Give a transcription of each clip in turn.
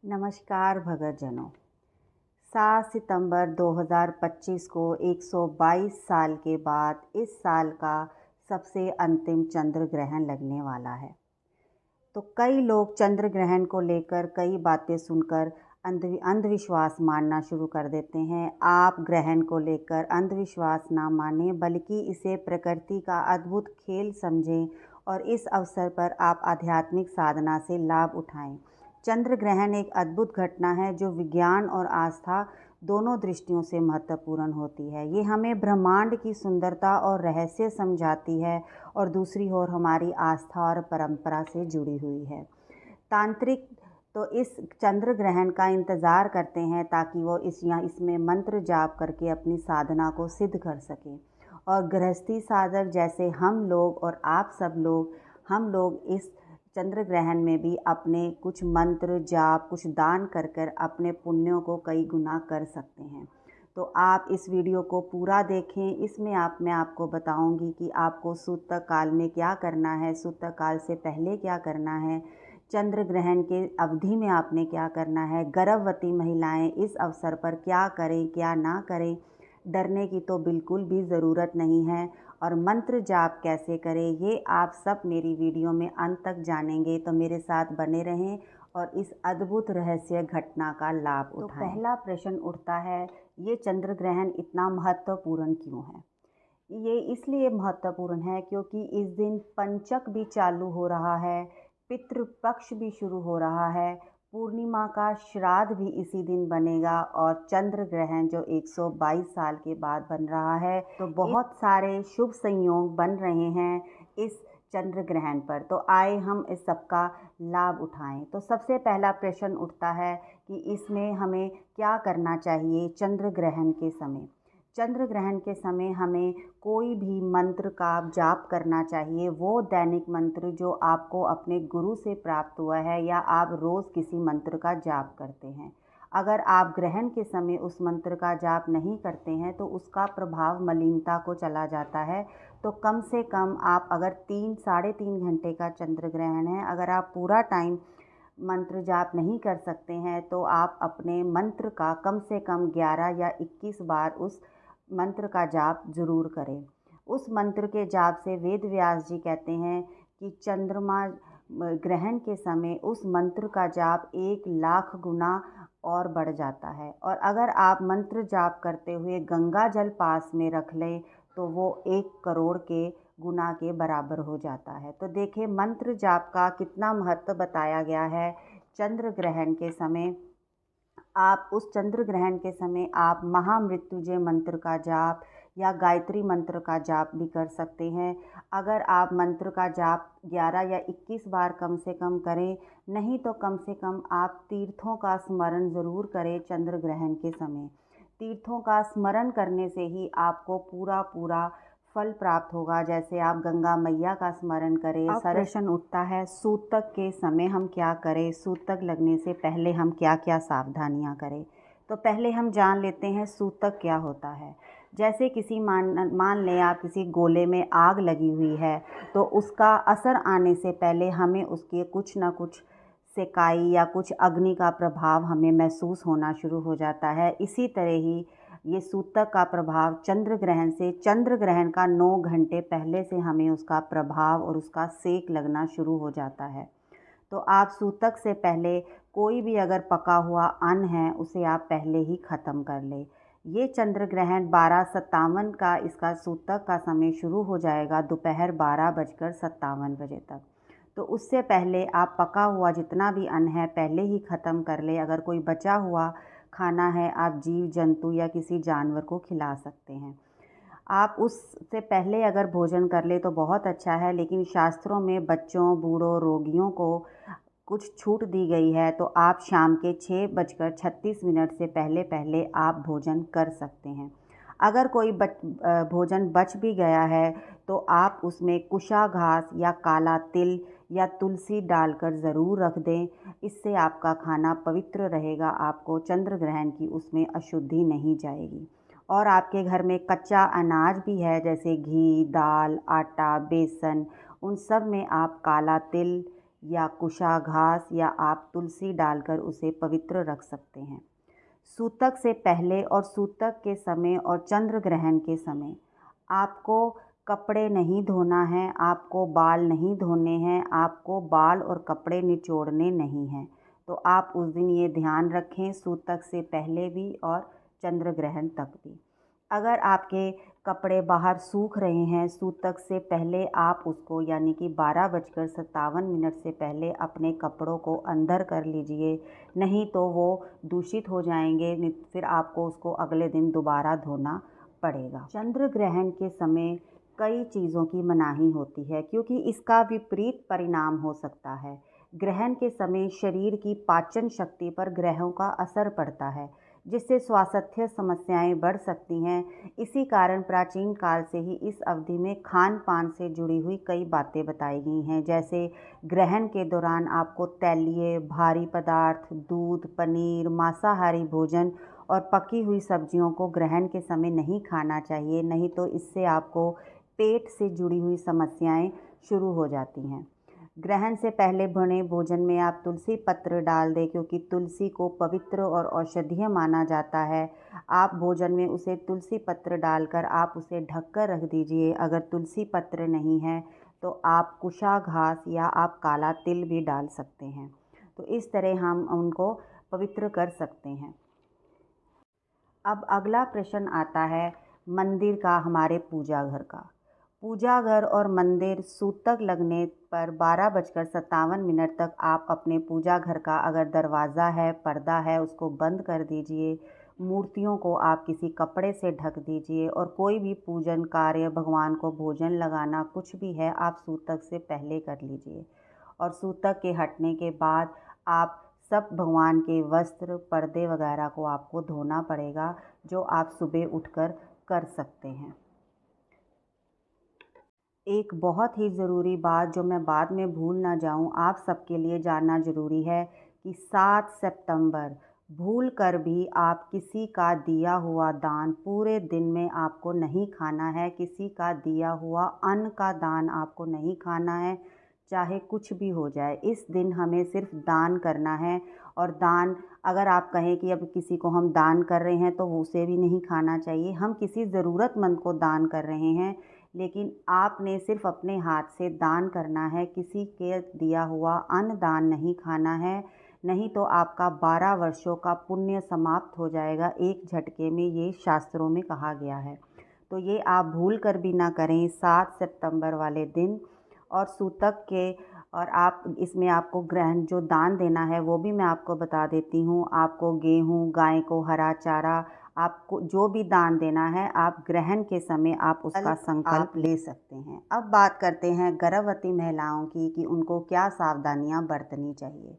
नमस्कार भगतजनों। 7 सितंबर 2025 को 122 साल के बाद इस साल का सबसे अंतिम चंद्र ग्रहण लगने वाला है। तो कई लोग चंद्र ग्रहण को लेकर कई बातें सुनकर अंधविश्वास मानना शुरू कर देते हैं। आप ग्रहण को लेकर अंधविश्वास ना मानें, बल्कि इसे प्रकृति का अद्भुत खेल समझें और इस अवसर पर आप आध्यात्मिक साधना से लाभ उठाएं। चंद्र ग्रहण एक अद्भुत घटना है जो विज्ञान और आस्था दोनों दृष्टियों से महत्वपूर्ण होती है। ये हमें ब्रह्मांड की सुंदरता और रहस्य समझाती है और दूसरी ओर हमारी आस्था और परंपरा से जुड़ी हुई है। तांत्रिक तो इस चंद्र ग्रहण का इंतज़ार करते हैं ताकि वो इसमें मंत्र जाप करके अपनी साधना को सिद्ध कर सकें। और गृहस्थी साधक जैसे हम लोग और आप सब लोग, हम लोग इस चंद्र ग्रहण में भी अपने कुछ मंत्र जाप, कुछ दान कर कर अपने पुण्यों को कई गुना कर सकते हैं। तो आप इस वीडियो को पूरा देखें। इसमें मैं आपको बताऊंगी कि आपको सूतक काल में क्या करना है, सूतक काल से पहले क्या करना है, चंद्र ग्रहण के अवधि में आपने क्या करना है, गर्भवती महिलाएं इस अवसर पर क्या करें क्या ना करें। डरने की तो बिल्कुल भी ज़रूरत नहीं है। और मंत्र जाप कैसे करें ये आप सब मेरी वीडियो में अंत तक जानेंगे, तो मेरे साथ बने रहें और इस अद्भुत रहस्य घटना का लाभ उठाएं। तो पहला प्रश्न उठता है, ये चंद्र ग्रहण इतना महत्वपूर्ण क्यों है? ये इसलिए महत्वपूर्ण है क्योंकि इस दिन पंचक भी चालू हो रहा है, पितृपक्ष भी शुरू हो रहा है, पूर्णिमा का श्राद्ध भी इसी दिन बनेगा और चंद्र ग्रहण जो 122 साल के बाद बन रहा है, तो बहुत सारे शुभ संयोग बन रहे हैं इस चंद्र ग्रहण पर। तो आए हम इस सबका लाभ उठाएं। तो सबसे पहला प्रश्न उठता है कि इसमें हमें क्या करना चाहिए चंद्र ग्रहण के समय। चंद्र ग्रहण के समय हमें कोई भी मंत्र का जाप करना चाहिए, वो दैनिक मंत्र जो आपको अपने गुरु से प्राप्त हुआ है या आप रोज़ किसी मंत्र का जाप करते हैं। अगर आप ग्रहण के समय उस मंत्र का जाप नहीं करते हैं तो उसका प्रभाव मलिनता को चला जाता है। तो कम से कम आप अगर 3-3.5 घंटे का चंद्र ग्रहण है, अगर आप पूरा टाइम मंत्र जाप नहीं कर सकते हैं तो आप अपने मंत्र का कम से कम 11 या 21 बार उस मंत्र का जाप जरूर करें। उस मंत्र के जाप से वेद व्यास जी कहते हैं कि चंद्रमा ग्रहण के समय उस मंत्र का जाप 1 लाख गुना और बढ़ जाता है। और अगर आप मंत्र जाप करते हुए गंगा जल पास में रख लें तो वो 1 करोड़ के गुना के बराबर हो जाता है। तो देखिए मंत्र जाप का कितना महत्व बताया गया है। चंद्र ग्रहण के समय आप उस चंद्र ग्रहण के समय आप महामृत्युंजय मंत्र का जाप या गायत्री मंत्र का जाप भी कर सकते हैं। अगर आप मंत्र का जाप 11 या 21 बार कम से कम करें, नहीं तो कम से कम आप तीर्थों का स्मरण ज़रूर करें चंद्र ग्रहण के समय। तीर्थों का स्मरण करने से ही आपको पूरा फल प्राप्त होगा। जैसे आप गंगा मैया का स्मरण करें। अब प्रश्न उठता है सूतक के समय हम क्या करें, सूतक लगने से पहले हम क्या क्या सावधानियां करें। तो पहले हम जान लेते हैं सूतक क्या होता है। जैसे किसी मान लें आप किसी गोले में आग लगी हुई है, तो उसका असर आने से पहले हमें उसके कुछ ना कुछ सेकाई या कुछ अग्नि का प्रभाव हमें महसूस होना शुरू हो जाता है। इसी तरह ही ये सूतक का प्रभाव चंद्र ग्रहण से, चंद्र ग्रहण का 9 घंटे पहले से हमें उसका प्रभाव और उसका सेक लगना शुरू हो जाता है। तो आप सूतक से पहले कोई भी अगर पका हुआ अन्न है उसे आप पहले ही ख़त्म कर लें। ये चंद्र ग्रहण 12:57 का इसका सूतक का समय शुरू हो जाएगा, दोपहर 12:57 तक। तो उससे पहले आप पका हुआ जितना भी अन्न है पहले ही ख़त्म कर लें। अगर कोई बचा हुआ खाना है आप जीव जंतु या किसी जानवर को खिला सकते हैं। आप उससे पहले अगर भोजन कर ले तो बहुत अच्छा है, लेकिन शास्त्रों में बच्चों, बूढ़ों, रोगियों को कुछ छूट दी गई है। तो आप शाम के 6:36 से पहले पहले आप भोजन कर सकते हैं। अगर कोई भोजन बच भी गया है तो आप उसमें कुशा घास या काला तिल या तुलसी डालकर ज़रूर रख दें। इससे आपका खाना पवित्र रहेगा, आपको चंद्र ग्रहण की उसमें अशुद्धि नहीं जाएगी। और आपके घर में कच्चा अनाज भी है जैसे घी, दाल, आटा, बेसन, उन सब में आप काला तिल या कुशा घास या आप तुलसी डालकर उसे पवित्र रख सकते हैं। सूतक से पहले और सूतक के समय और चंद्र ग्रहण के समय आपको कपड़े नहीं धोना है, आपको बाल नहीं धोने हैं, आपको बाल और कपड़े निचोड़ने नहीं हैं। तो आप उस दिन ये ध्यान रखें, सूतक से पहले भी और चंद्र ग्रहण तक भी। अगर आपके कपड़े बाहर सूख रहे हैं, सूतक से पहले आप उसको यानी कि 12:57 से पहले अपने कपड़ों को अंदर कर लीजिए, नहीं तो वो दूषित हो जाएंगे, फिर आपको उसको अगले दिन दोबारा धोना पड़ेगा। चंद्र ग्रहण के समय कई चीज़ों की मनाही होती है क्योंकि इसका विपरीत परिणाम हो सकता है। ग्रहण के समय शरीर की पाचन शक्ति पर ग्रहों का असर पड़ता है, जिससे स्वास्थ्य समस्याएं बढ़ सकती हैं। इसी कारण प्राचीन काल से ही इस अवधि में खान पान से जुड़ी हुई कई बातें बताई गई हैं, जैसे ग्रहण के दौरान आपको तैलीय भारी पदार्थ, दूध, पनीर, मांसाहारी भोजन और पकी हुई सब्जियों को ग्रहण के समय नहीं खाना चाहिए, नहीं तो इससे आपको पेट से जुड़ी हुई समस्याएं शुरू हो जाती हैं। ग्रहण से पहले बने भोजन में आप तुलसी पत्र डाल दें क्योंकि तुलसी को पवित्र और औषधीय माना जाता है। आप भोजन में उसे तुलसी पत्र डालकर आप उसे ढककर रख दीजिए। अगर तुलसी पत्र नहीं है तो आप कुशा घास या आप काला तिल भी डाल सकते हैं। तो इस तरह हम उनको पवित्र कर सकते हैं। अब अगला प्रश्न आता है मंदिर का, हमारे पूजा घर का। पूजा घर और मंदिर सूतक लगने पर 12:57 तक आप अपने पूजा घर का अगर दरवाज़ा है, पर्दा है, उसको बंद कर दीजिए। मूर्तियों को आप किसी कपड़े से ढक दीजिए और कोई भी पूजन कार्य, भगवान को भोजन लगाना, कुछ भी है आप सूतक से पहले कर लीजिए। और सूतक के हटने के बाद आप सब भगवान के वस्त्र, पर्दे वगैरह को आपको धोना पड़ेगा, जो आप सुबह उठकर कर सकते हैं। एक बहुत ही ज़रूरी बात जो मैं बाद में भूल ना जाऊं, आप सबके लिए जानना ज़रूरी है कि 7 सितंबर भूल कर भी आप किसी का दिया हुआ दान पूरे दिन में आपको नहीं खाना है। किसी का दिया हुआ अन्न का दान आपको नहीं खाना है, चाहे कुछ भी हो जाए। इस दिन हमें सिर्फ दान करना है। और दान, अगर आप कहें कि अब किसी को हम दान कर रहे हैं तो उसे भी नहीं खाना चाहिए। हम किसी ज़रूरतमंद को दान कर रहे हैं, लेकिन आपने सिर्फ अपने हाथ से दान करना है, किसी के दिया हुआ अन्न दान नहीं खाना है, नहीं तो आपका 12 वर्षों का पुण्य समाप्त हो जाएगा एक झटके में, ये शास्त्रों में कहा गया है। तो ये आप भूल कर भी ना करें 7 सितंबर वाले दिन। और सूतक के, और आप इसमें आपको ग्रहण जो दान देना है वो भी मैं आपको बता देती हूँ। आपको गेहूँ, गाय को हरा चारा, आपको जो भी दान देना है आप ग्रहण के समय आप उसका संकल्प ले सकते हैं। अब बात करते हैं गर्भवती महिलाओं की कि उनको क्या सावधानियां बरतनी चाहिए।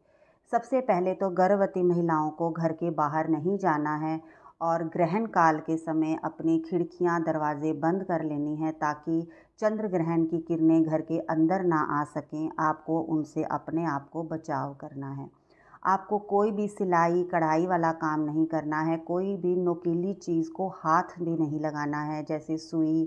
सबसे पहले तो गर्भवती महिलाओं को घर के बाहर नहीं जाना है और ग्रहण काल के समय अपनी खिड़कियां, दरवाजे बंद कर लेनी है ताकि चंद्र ग्रहण की किरणें घर के अंदर ना आ सकें। आपको उनसे अपने आप को बचाव करना है। आपको कोई भी सिलाई कढ़ाई वाला काम नहीं करना है, कोई भी नुकीली चीज़ को हाथ भी नहीं लगाना है, जैसे सुई,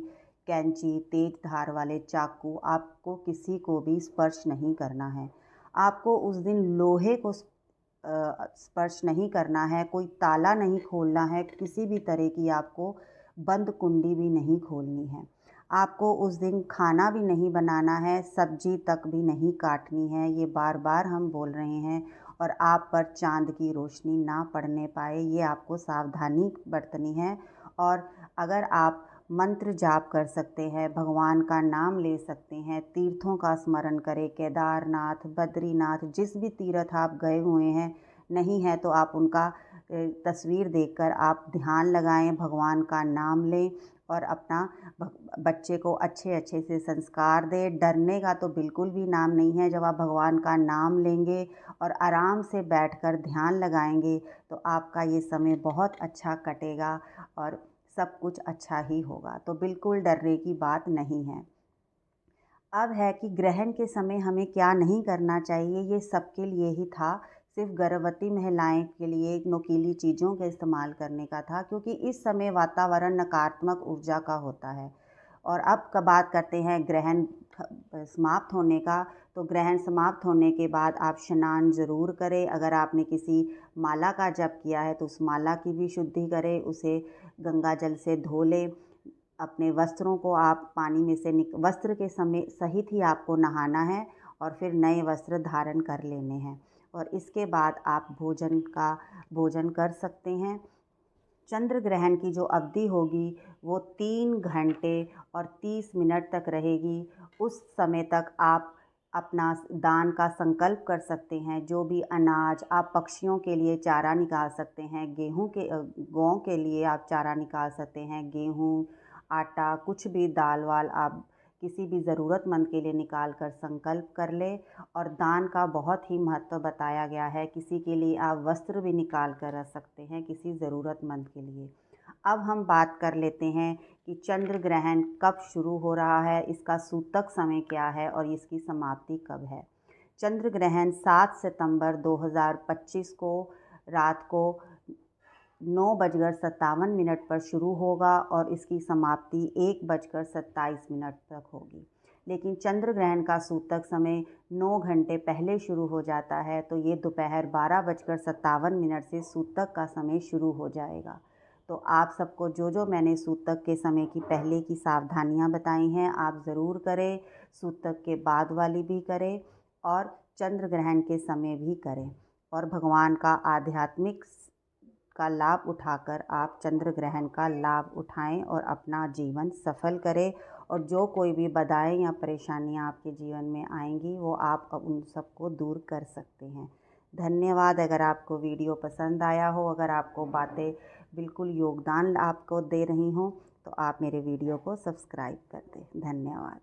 कैंची, तेज धार वाले चाकू, आपको किसी को भी स्पर्श नहीं करना है। आपको उस दिन लोहे को स्पर्श नहीं करना है, कोई ताला नहीं खोलना है, किसी भी तरह की आपको बंद कुंडी भी नहीं खोलनी है। आपको उस दिन खाना भी नहीं बनाना है, सब्जी तक भी नहीं काटनी है, ये बार बार हम बोल रहे हैं। और आप पर चाँद की रोशनी ना पड़ने पाए, ये आपको सावधानी बरतनी है। और अगर आप मंत्र जाप कर सकते हैं, भगवान का नाम ले सकते हैं, तीर्थों का स्मरण करें, केदारनाथ, बद्रीनाथ, जिस भी तीर्थ आप गए हुए हैं, नहीं है तो आप उनका तस्वीर देखकर आप ध्यान लगाएं, भगवान का नाम लें और अपना बच्चे को अच्छे अच्छे से संस्कार दें। डरने का तो बिल्कुल भी नाम नहीं है। जब आप भगवान का नाम लेंगे और आराम से बैठकर ध्यान लगाएंगे तो आपका ये समय बहुत अच्छा कटेगा और सब कुछ अच्छा ही होगा। तो बिल्कुल डरने की बात नहीं है। अब है कि ग्रहण के समय हमें क्या नहीं करना चाहिए, ये सबके लिए ही था। सिर्फ गर्भवती महिलाएं के लिए नुकीली चीज़ों के इस्तेमाल करने का था, क्योंकि इस समय वातावरण नकारात्मक ऊर्जा का होता है। और अब का बात करते हैं ग्रहण समाप्त होने का। तो ग्रहण समाप्त होने के बाद आप स्नान ज़रूर करें। अगर आपने किसी माला का जप किया है तो उस माला की भी शुद्धि करें, उसे गंगा जल से धो लें। अपने वस्त्रों को आप पानी में से वस्त्र के समय सहित ही आपको नहाना है और फिर नए वस्त्र धारण कर लेने हैं और इसके बाद आप भोजन कर सकते हैं। चंद्र ग्रहण की जो अवधि होगी वो 3 घंटे और 30 मिनट तक रहेगी। उस समय तक आप अपना दान का संकल्प कर सकते हैं। जो भी अनाज आप पक्षियों के लिए चारा निकाल सकते हैं, गौ के लिए आप चारा निकाल सकते हैं, गेहूँ, आटा, कुछ भी दाल वाल आप किसी भी ज़रूरतमंद के लिए निकाल कर संकल्प कर लें। और दान का बहुत ही महत्व बताया गया है। किसी के लिए आप वस्त्र भी निकाल कर रख सकते हैं, किसी ज़रूरतमंद के लिए। अब हम बात कर लेते हैं कि चंद्र ग्रहण कब शुरू हो रहा है, इसका सूतक समय क्या है और इसकी समाप्ति कब है। चंद्र ग्रहण 7 सितंबर 2025 को रात को 9:57 पर शुरू होगा और इसकी समाप्ति 1:27 तक होगी। लेकिन चंद्र ग्रहण का सूतक समय 9 घंटे पहले शुरू हो जाता है, तो ये दोपहर 12:57 से सूतक का समय शुरू हो जाएगा। तो आप सबको जो मैंने सूतक के समय की पहले की सावधानियां बताई हैं, आप ज़रूर करें। सूतक के बाद वाली भी करें और चंद्र ग्रहण के समय भी करें और भगवान का आध्यात्मिक का लाभ उठाकर आप चंद्र ग्रहण का लाभ उठाएं और अपना जीवन सफल करें। और जो कोई भी बाधाएं या परेशानियां आपके जीवन में आएंगी वो आप उन सबको दूर कर सकते हैं। धन्यवाद। अगर आपको वीडियो पसंद आया हो, अगर आपको बातें बिल्कुल योगदान आपको दे रही हों, तो आप मेरे वीडियो को सब्सक्राइब कर दें। धन्यवाद।